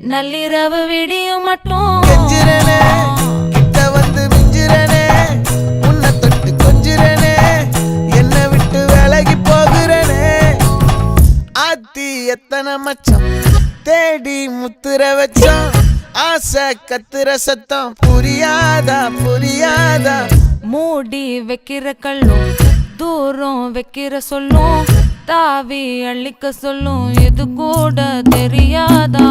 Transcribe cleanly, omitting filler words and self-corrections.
நள்ளிரவு விடியும் மட்டும் கெஞ்சிரனே கிட்ட வந்து மிஞ்சிரனே உன்னை தொட்டு கொஞ்சிரனே என்ன விட்டு விலகி போகிறனே ஆத்தி எத்தனை மச்சம் தேடி முத்துற வச்சோம் ஆசை கத்துற சத்தம் புரியாதா புரியாதா மூடி வைக்கிற கல்லும் தூரம் வைக்கிற சொல்லும் தாவி அள்ளிக்க சொல்லும் இது கூட தெரியாதா